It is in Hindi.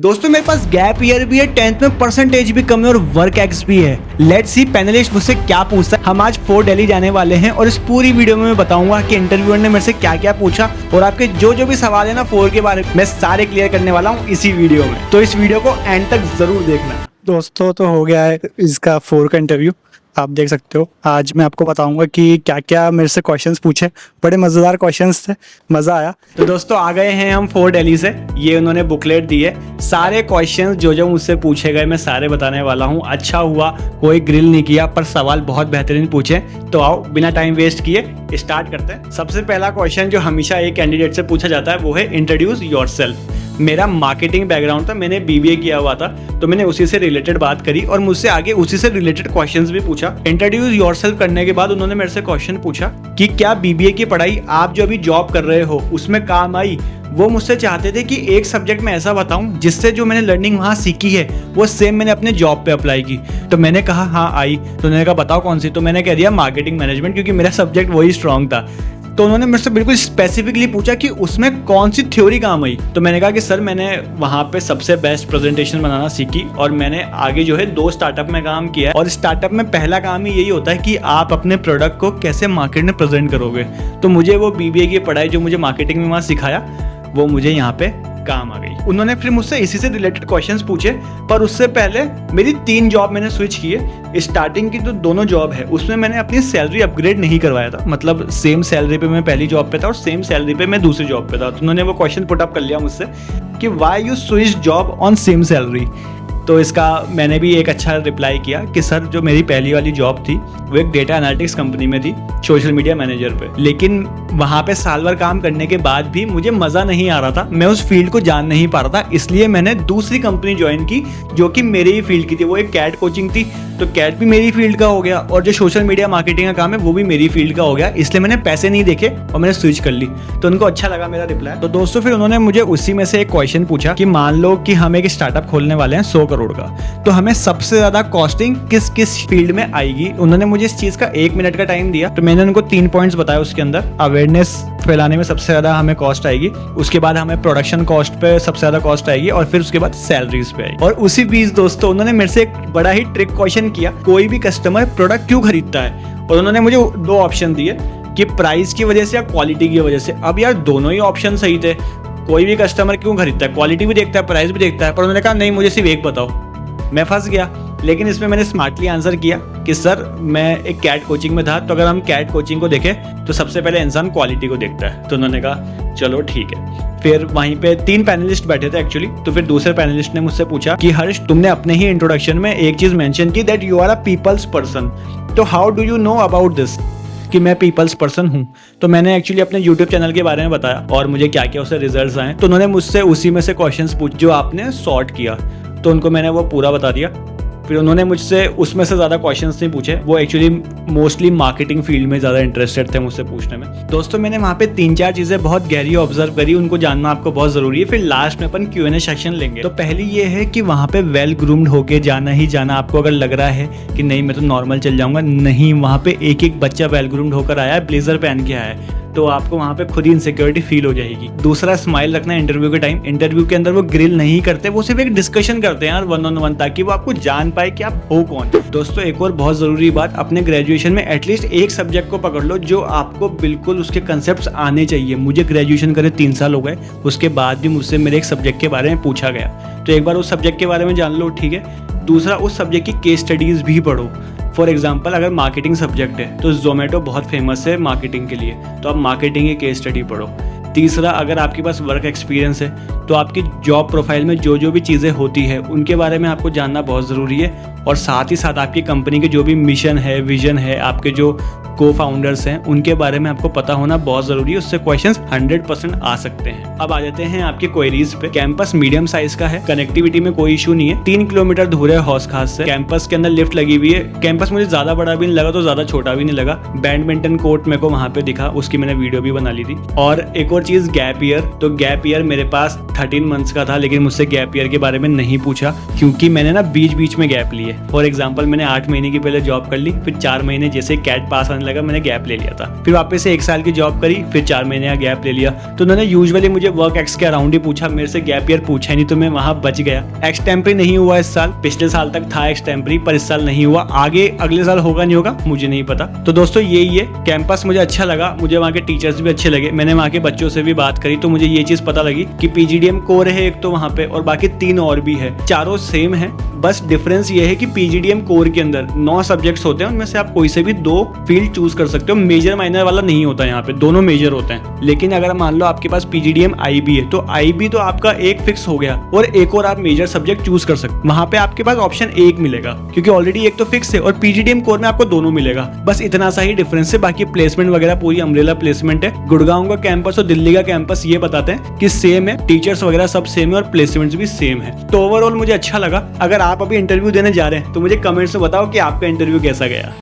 दोस्तों मेरे पास गैप ईयर भी है, 10th में परसेंटेज भी कम है और वर्क एक्स भी है। लेट्स सी पैनलिस्ट मुझसे क्या पूछता है। हम आज 4 दिल्ली जाने वाले हैं और इस पूरी वीडियो में मैं बताऊंगा कि इंटरव्यूअर ने मेरे से क्या क्या पूछा और आपके जो भी सवाल है ना 4 के बारे में मैं सारे क्लियर करने वाला हूँ इसी वीडियो में। तो इस वीडियो को एंड तक जरूर देखना। दोस्तों तो हो गया है इसका 4 का इंटरव्यू, आप देख सकते हो। आज मैं आपको बताऊंगा कि क्या क्या मेरे से क्वेश्चंस पूछे। बड़े मज़ेदार क्वेश्चंस थे, मज़ा आया। तो दोस्तों आ गए हैं हम 4 दिल्ली से। ये उन्होंने बुकलेट दी है, सारे क्वेश्चंस जो मुझसे पूछे गए मैं सारे बताने वाला हूँ। अच्छा हुआ कोई ग्रिल नहीं किया, पर सवाल बहुत बेहतरीन पूछे। तो आओ बिना टाइम वेस्ट किए स्टार्ट करते हैं। सबसे पहला क्वेश्चन जो हमेशा एक कैंडिडेट से पूछा जाता है वो है इंट्रोड्यूस योरसेल्फ। मेरा मार्केटिंग बैकग्राउंड था, मैंने बीबीए किया हुआ था, तो मैंने उसी से रिलेटेड बात करी और मुझसे आगे उसी से रिलेटेड क्वेश्चंस भी पूछा। इंट्रोड्यूस योरसेल्फ करने के बाद उन्होंने मेरे से क्वेश्चन पूछा कि क्या बीबीए की पढ़ाई आप जो अभी जॉब कर रहे हो उसमें काम आई। वो मुझसे चाहते थे कि एक सब्जेक्ट में ऐसा बताऊं जिससे जो मैंने लर्निंग वहाँ सीखी है वो सेम मैंने अपने जॉब पे अप्लाई की। तो मैंने कहा हाँ आई। तो उन्होंने कहा बताओ कौन सी। तो मैंने कह दिया मार्केटिंग मैनेजमेंट, क्योंकि मेरा सब्जेक्ट वही स्ट्रॉन्ग था। तो उन्होंने मेरे से बिल्कुल स्पेसिफिकली पूछा कि उसमें कौन सी थ्योरी काम आई। तो मैंने कहा कि सर मैंने वहाँ पे सबसे बेस्ट प्रेजेंटेशन बनाना सीखी और मैंने आगे जो है 2 स्टार्टअप में काम किया है। और स्टार्टअप में पहला काम ही यही होता है कि आप अपने प्रोडक्ट को कैसे मार्केट में प्रेजेंट करोगे। तो मुझे वो बीबीए की पढ़ाई जो मुझे मार्केटिंग में वहाँ सिखाया वो मुझे यहाँ पे काम आ गई। उन्होंने फिर मुझसे इसी से रिलेटेड क्वेश्चंस पूछे, पर उससे पहले मेरी 3 जॉब मैंने स्विच किए। स्टार्टिंग की जो दोनों जॉब है उसमें मैंने अपनी सैलरी अपग्रेड नहीं करवाया था, मतलब सेम सैलरी पे मैं पहली जॉब पे था और सेम सैलरी पे मैं दूसरी जॉब पे था। तो उन्होंने वो क्वेश्चन पुट अप कर लिया मुझसे कि why you switch job on same salary. तो इसका मैंने भी एक अच्छा रिप्लाई किया कि सर जो मेरी पहली वाली जॉब थी वो एक डेटा एनालिटिक्स कंपनी में थी, सोशल मीडिया मैनेजर पे। लेकिन वहाँ पे साल भर काम करने के बाद भी मुझे मज़ा नहीं आ रहा था, मैं उस फील्ड को जान नहीं पा रहा था। इसलिए मैंने दूसरी कंपनी ज्वाइन की जो कि मेरी ही फील्ड की थी। वो एक कैट कोचिंग थी, तो कैट भी मेरी फील्ड का हो गया और जो सोशल मीडिया मार्केटिंग का काम है वो भी मेरी फील्ड का हो गया। इसलिए मैंने पैसे नहीं देखे और मैंने स्विच कर ली। तो उनको अच्छा लगा मेरा रिप्लाई। तो दोस्तों फिर उन्होंने मुझे उसी में से एक क्वेश्चन पूछा कि मान लो कि हम एक स्टार्टअप खोलने वाले हैं 100 करोड़ का, तो हमें सबसे ज्यादा कॉस्टिंग किस किस फील्ड में आएगी। उन्होंने मुझे इस चीज का 1 मिनट का टाइम दिया। तो मैंने उनको 3 पॉइंट्स बताया। उसके अंदर अवेयरनेस फैलाने में सबसे ज्यादा हमें कॉस्ट आएगी, उसके बाद हमें प्रोडक्शन कॉस्ट पे सबसे ज्यादा कॉस्ट आएगी और फिर उसके बाद सैलरीज पे आएगी। और उसी बीच दोस्तों उन्होंने मेरे से एक बड़ा ही ट्रिक क्वेश्चन किया, कोई भी कस्टमर प्रोडक्ट क्यों खरीदता है। और उन्होंने मुझे 2 ऑप्शन दिए कि प्राइस की वजह से या क्वालिटी की वजह से। अब यार दोनों ही ऑप्शन सही थे, कोई भी कस्टमर क्यों खरीदता है, क्वालिटी भी देखता है प्राइस भी देखता है। पर उन्होंने कहा नहीं मुझे सिर्फ एक बताओ। मैं फंस गया, लेकिन इसमें मैंने स्मार्टली आंसर किया कि सर मैं एक कैट कोचिंग में था, तो अगर हम कैट कोचिंग को देखें तो सबसे पहले इंसान क्वालिटी को देखता है। तो उन्होंने कहा चलो ठीक है। फिर वहीं पे 3 पैनलिस्ट बैठे थे एक्चुअली। तो फिर दूसरे पैनलिस्ट ने मुझसे पूछा कि हर्ष तुमने अपने ही इंट्रोडक्शन में एक चीज मेंशन की that you are a peoples person, तो how do you know about this कि मैं पीपल्स पर्सन हूँ। तो मैंने एक्चुअली अपने यूट्यूब चैनल के बारे में बताया और मुझे क्या क्या उससे रिजल्ट्स आए। तो उन्होंने मुझसे उसी में से क्वेश्चंस पूछे जो आपने सॉर्ट किया, तो उनको मैंने वो पूरा बता दिया। फिर उन्होंने मुझसे उसमें से ज़्यादा क्वेश्चंस नहीं पूछे, वो एक्चुअली मोस्टली मार्केटिंग फील्ड में ज़्यादा इंटरेस्टेड थे मुझसे पूछने में। दोस्तों मैंने वहाँ पे 3-4 चीज़ें बहुत गहरी ऑब्जर्व करी, उनको जानना आपको बहुत ज़रूरी है। फिर लास्ट में अपन Q&A सेक्शन लेंगे। तो पहली ये है कि वहाँ पे वेल ग्रूम्ड होके जाना ही जाना। आपको अगर लग रहा है कि नहीं मैं तो नॉर्मल चल जाऊँगा, नहीं, वहाँ पे एक बच्चा वेल ग्रूम्ड होकर आया है, ब्लेजर पहन के आया है, तो आपको वहाँ पे खुद ही इनसिक्योरिटी फील हो जाएगी। दूसरा स्माइल रखना है इंटरव्यू के टाइम। इंटरव्यू के अंदर वो ग्रिल नहीं करते, वो सिर्फ एक डिस्कशन करते हैं यार 1-on-1, ताकि वो आपको जान पाए कि आप हो कौन। दोस्तों एक और बहुत ज़रूरी बात, अपने ग्रेजुएशन में एटलीस्ट एक सब्जेक्ट को पकड़ लो जो आपको बिल्कुल उसके कंसेप्ट आने चाहिए। मुझे ग्रेजुएशन करे 3 साल हो गए, उसके बाद भी मुझसे मेरे एक सब्जेक्ट के बारे में पूछा गया, तो एक बार उस सब्जेक्ट के बारे में जान लो, ठीक है। दूसरा उस सब्जेक्ट की केस स्टडीज़ भी पढ़ो। फॉर एग्जाम्पल अगर मार्केटिंग सब्जेक्ट है तो जोमेटो बहुत फेमस है मार्केटिंग के लिए, तो आप मार्केटिंग की केस स्टडी पढ़ो। तीसरा अगर आपके पास वर्क एक्सपीरियंस है तो आपकी जॉब प्रोफाइल में जो भी चीज़ें होती है उनके बारे में आपको जानना बहुत ज़रूरी है। और साथ ही साथ आपकी कंपनी के जो भी मिशन है, विजन है, आपके जो को फाउंडर्स हैं उनके बारे में आपको पता होना बहुत ज़रूरी है। उससे क्वेश्चंस 100% आ सकते हैं। अब आ जाते हैं आपके क्वेरीज पे। कैंपस मीडियम साइज का है, कनेक्टिविटी में कोई इशू नहीं है, 3 किलोमीटर दूर है हौस खास से। कैंपस के अंदर लिफ्ट लगी हुई है। कैंपस मुझे ज़्यादा बड़ा भी नहीं लगा तो ज़्यादा छोटा भी नहीं लगा। बैडमिंटन कोर्ट मेरे को वहाँ पे दिखा, उसकी मैंने वीडियो भी बना ली थी। और एक और और चीज गैप ईयर। तो गैप ईयर मेरे पास 13 मंथ्स का था, लेकिन मुझसे गैप ईयर के बारे में नहीं पूछा क्योंकि मैंने ना बीच बीच में गैप लिए। फॉर एग्जाम्पल मैंने 8 महीने की पहले जॉब कर ली, फिर 4 महीने जैसे कैट पास आने लगा मैंने गैप ले लिया था, फिर वापस से 1 साल की जॉब करी, फिर 4 महीने का गैप ले लिया। तो उन्होंने यूजुअली मुझे वर्क एक्स के अराउंड ही पूछा, मेरे से गैप ईयर पूछा ही नहीं, तो मैं वहां बच गया। एक्सटेम्परी नहीं हुआ इस साल, पिछले साल तक था एक्सटेम्परी, पर इस साल नहीं हुआ। आगे अगले साल होगा नहीं होगा मुझे नहीं पता। तो दोस्तों यही है, कैंपस मुझे अच्छा लगा, मुझे वहाँ के टीचर्स भी अच्छे लगे। मैंने वहाँ के बच्चों से भी बात करी तो मुझे ये चीज पता लगी कि पीजीडीएम कोर है एक तो वहाँ पे, और बाकी 3 और भी है, चारों सेम है। बस डिफरेंस ये है कि पीजीडीएम कोर के अंदर 9 सब्जेक्ट्स होते हैं, उनमें से आप कोई से भी 2 फील्ड चूज कर सकते हो। मेजर माइनर वाला नहीं होता यहाँ पे, दोनों मेजर होते हैं। लेकिन अगर मान लो आपके पास पीजीडीएम आईबी है तो आईबी तो आपका एक फिक्स हो गया और एक और आप मेजर सब्जेक्ट चूज कर सकते। वहां पे आपके पास ऑप्शन 1 मिलेगा क्योंकि ऑलरेडी एक तो फिक्स है, और पीजीडीएम कोर में आपको दोनों मिलेगा। बस इतना सा ही डिफरेंस है, बाकी प्लेसमेंट वगैरह पूरी अम्ब्रेला प्लेसमेंट है। गुड़गांव का कैंपस और दिल्ली का कैंपस ये बताते हैं कि सेम है, टीचर्स वगैरह सब सेम है और प्लेसमेंट्स भी सेम है। तो ओवरऑल मुझे अच्छा लगा। अगर आप अभी इंटरव्यू देने जा रहे हैं तो मुझे कमेंट्स में बताओ कि आपका इंटरव्यू कैसा गया।